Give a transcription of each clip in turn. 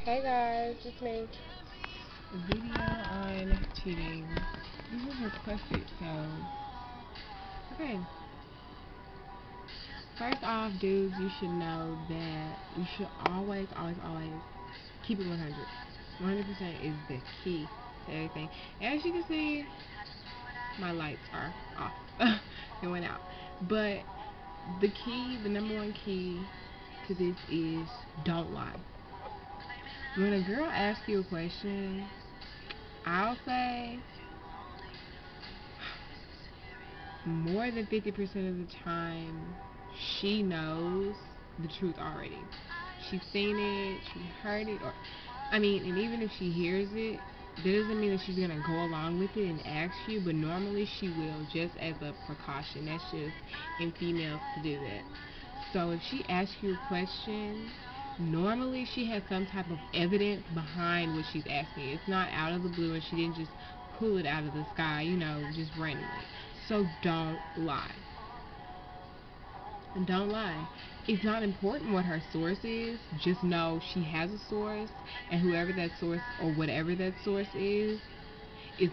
Hey guys, it's me. Video on cheating. This was requested, so okay. First off, dudes, you should know that you should always keep it 100. 100% is the key to everything. As you can see, my lights are off. It went out. But the key, the number one key to this is don't lie. When a girl asks you a question, I'll say more than 50% of the time, she knows the truth already. She's seen it, she heard it, or, I mean, and even if she hears it, that doesn't mean that she's gonna go along with it and ask you, but normally she will, just as a precaution. That's just in females to do that. So if she asks you a question, normally she has some type of evidence behind what she's asking. It's not out of the blue and she didn't just pull it out of the sky, just randomly. So don't lie. And don't lie. It's not important what her source is. Just know she has a source, and whoever that source or whatever that source is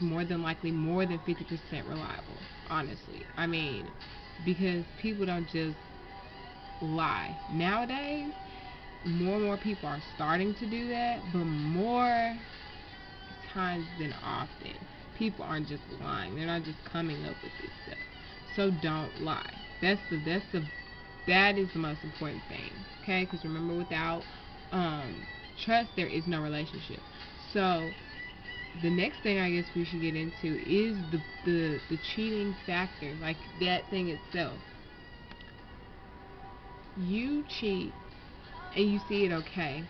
more than likely more than 50% reliable. Honestly, I mean, because people don't just lie nowadays. More and more people are starting to do that, but more times than often, people aren't just lying. They're not just coming up with this stuff. So don't lie. That is the most important thing. Okay? Because remember, without trust, there is no relationship. So the next thing I guess we should get into is the cheating factor, like that thing itself. You cheat and you see it okay.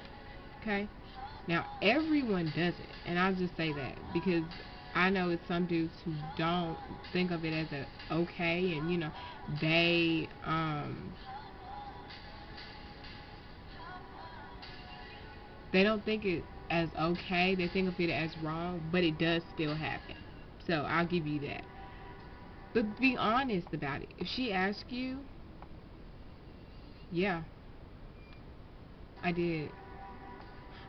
Okay? Now, everyone does it, and I'll just say that because I know it's some dudes who don't think of it as a okay, and they they don't think it as okay. They think of it as wrong, but it does still happen. So I'll give you that. But be honest about it. If she asks you, yeah, I did.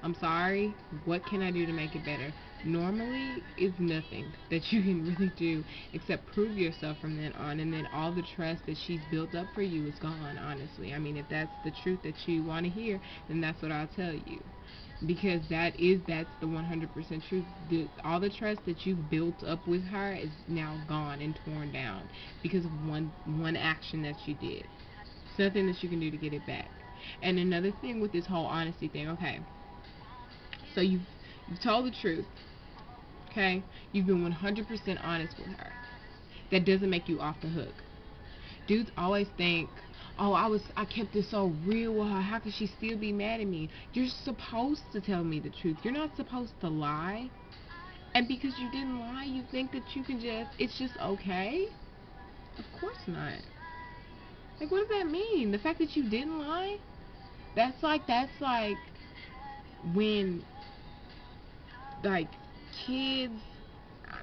I'm sorry. What can I do to make it better? Normally, it's nothing that you can really do except prove yourself from then on, and then all the trust that she's built up for you is gone, honestly. I mean, if that's the truth that you want to hear, then that's what I'll tell you. Because that's the 100% truth. All the trust that you've built up with her is now gone and torn down because of one action that you did. There's nothing that you can do to get it back. And another thing with this whole honesty thing, okay. So you've told the truth, okay? You've been 100% honest with her. That doesn't make you off the hook. Dudes always think, "Oh, I kept it so real with her. How could she still be mad at me?" You're supposed to tell me the truth. You're not supposed to lie. And because you didn't lie, you think that it's just okay? Of course not. Like, what does that mean? The fact that you didn't lie? That's like when, like, kids,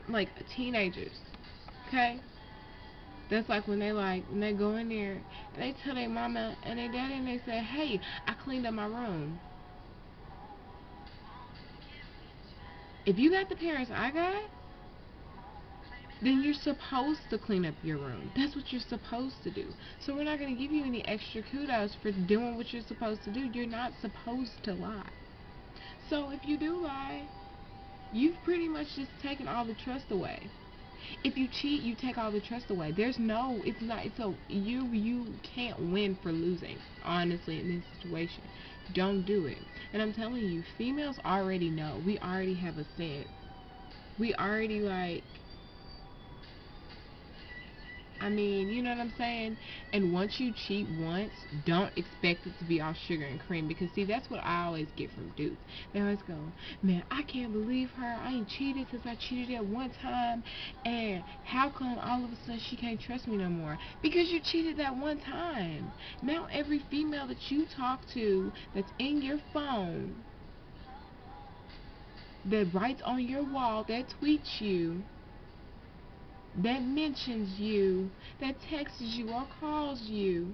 like teenagers, okay? That's like when they go in there and they tell their mama and their daddy and they say, "Hey, I cleaned up my room." If you got the parents I got, then you're supposed to clean up your room. That's what you're supposed to do. So we're not going to give you any extra kudos for doing what you're supposed to do. You're not supposed to lie. So if you do lie, you've pretty much just taken all the trust away. If you cheat, you take all the trust away. It's not, you can't win for losing, honestly, in this situation. Don't do it. And I'm telling you, females already know. We already have a sense. We already, like, I mean, you know what I'm saying? And once you cheat once, don't expect it to be all sugar and cream. Because, see, that's what I always get from dudes. They always go, "Man, I can't believe her. I ain't cheated since I cheated at one time. And how come all of a sudden she can't trust me no more?" Because you cheated that one time. Now every female that you talk to that's in your phone, that writes on your wall, that tweets you, that mentions you, that texts you or calls you,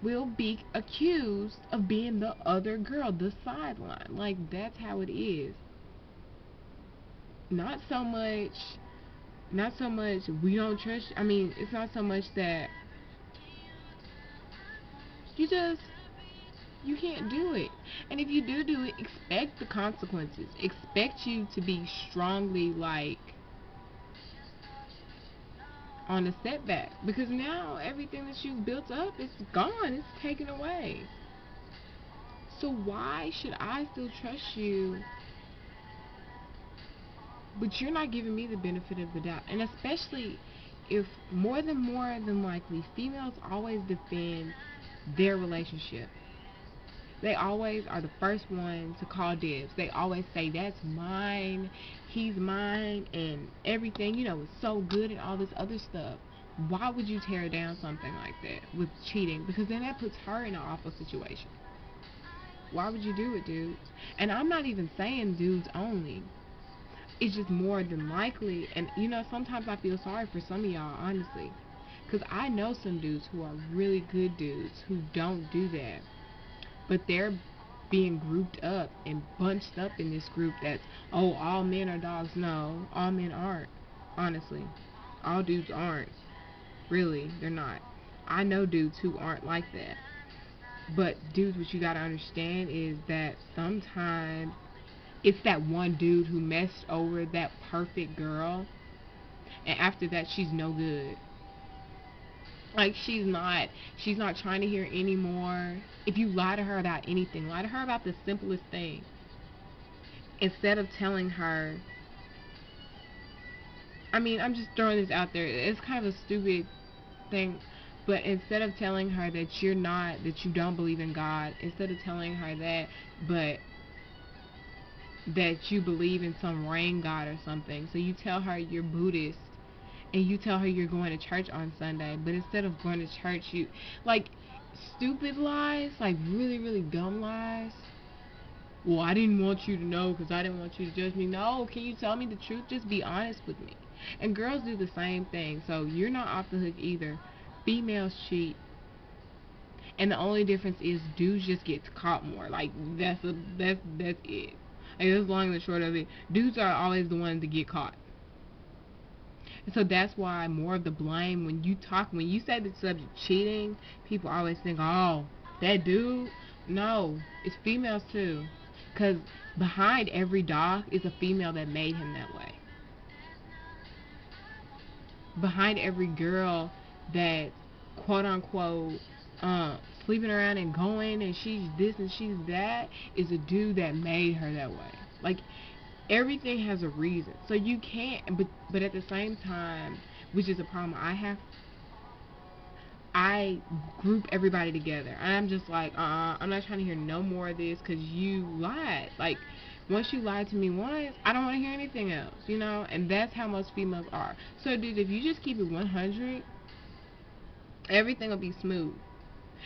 will be accused of being the other girl, the sideline. Like, that's how it is. Not so much, we don't trust. I mean, it's not so much that you just, you can't do it. And if you do it, expect the consequences. Expect you to be strongly, like, on a setback, because now everything that you've built up is gone. It's taken away. So why should I still trust you, but you're not giving me the benefit of the doubt? And especially if more than likely, females always defend their relationship. They always are the first one to call dibs. They always say, that's mine, he's mine, and everything, is so good and all this other stuff. Why would you tear down something like that with cheating? Because then that puts her in an awful situation. Why would you do it, dudes? And I'm not even saying dudes only. It's just more than likely. And, sometimes I feel sorry for some of y'all, honestly. Because I know some dudes who are really good dudes who don't do that. But they're being grouped up and bunched up in this group that's, oh, all men are dogs. No, all men aren't. Honestly. All dudes aren't. Really, they're not. I know dudes who aren't like that. But dudes, what you gotta understand is that sometimes it's that one dude who messed over that perfect girl, and after that she's no good. Like, she's not trying to hear anymore. If you lie to her about anything, lie to her about the simplest thing. Instead of telling her, I mean, I'm just throwing this out there. It's kind of a stupid thing, but instead of telling her that you don't believe in God, instead of telling her that, but that you believe in some rain god or something, so you tell her you're Buddhist, and you tell her you're going to church on Sunday, but instead of going to church, you, like, stupid lies, like really, really dumb lies. Well, I didn't want you to know because I didn't want you to judge me. No, can you tell me the truth? Just be honest with me. And girls do the same thing, so you're not off the hook either. Females cheat, and the only difference is dudes just get caught more. Like, that's it. Like, that's long and the short of it. Dudes are always the ones that get caught. And so that's why more of the blame, when you say the subject cheating, people always think, oh, that dude. No, it's females too. Because behind every dog is a female that made him that way. Behind every girl that, quote unquote, sleeping around and going and she's this and she's that, is a dude that made her that way. Like, everything has a reason. So you can't, but at the same time, which is a problem I group everybody together. I'm just like, I'm not trying to hear no more of this because you lied. Like, once you lied to me once, I don't want to hear anything else, and that's how most females are. So, dude, if you just keep it 100, everything will be smooth.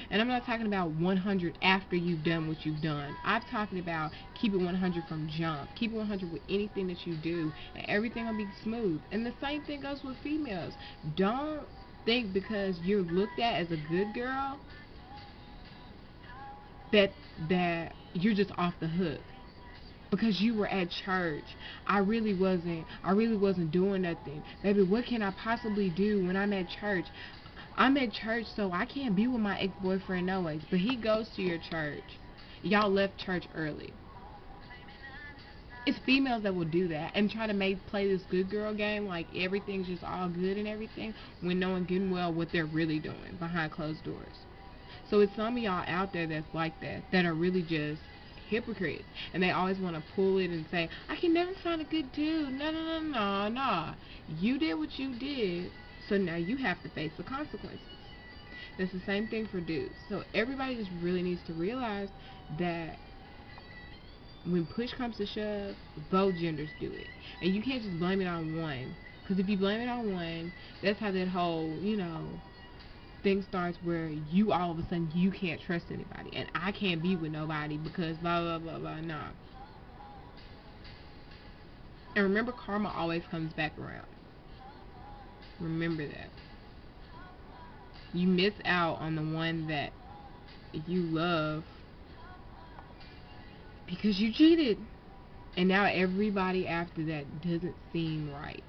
And I'm not talking about 100 after you've done what you've done. I'm talking about keep it 100 from jump. Keep it 100 with anything that you do, and everything will be smooth. And the same thing goes with females. Don't think because you're looked at as a good girl that you're just off the hook. Because you were at church. I really wasn't doing nothing. Baby, what can I possibly do when I'm at church? I'm at church, so I can't be with my ex-boyfriend no ways. But he goes to your church. Y'all left church early. It's females that will do that and try to play this good girl game, like everything's just all good and everything, when no one getting well what they're really doing behind closed doors. So it's some of y'all out there that's like that are really just hypocrites, and they always want to pull it and say, I can never find a good dude. No. You did what you did, so now you have to face the consequences. That's the same thing for dudes. So everybody just really needs to realize that when push comes to shove, both genders do it. And you can't just blame it on one. Because if you blame it on one, that's how that whole, thing starts, where you all of a sudden you can't trust anybody. And I can't be with nobody because blah, blah, blah, blah. Nah. And remember, karma always comes back around. Remember that. You miss out on the one that you love because you cheated. And now everybody after that doesn't seem right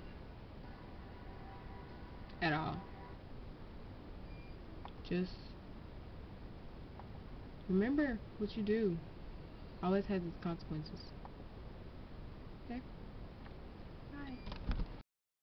at all. Just remember what you do always has its consequences. Okay?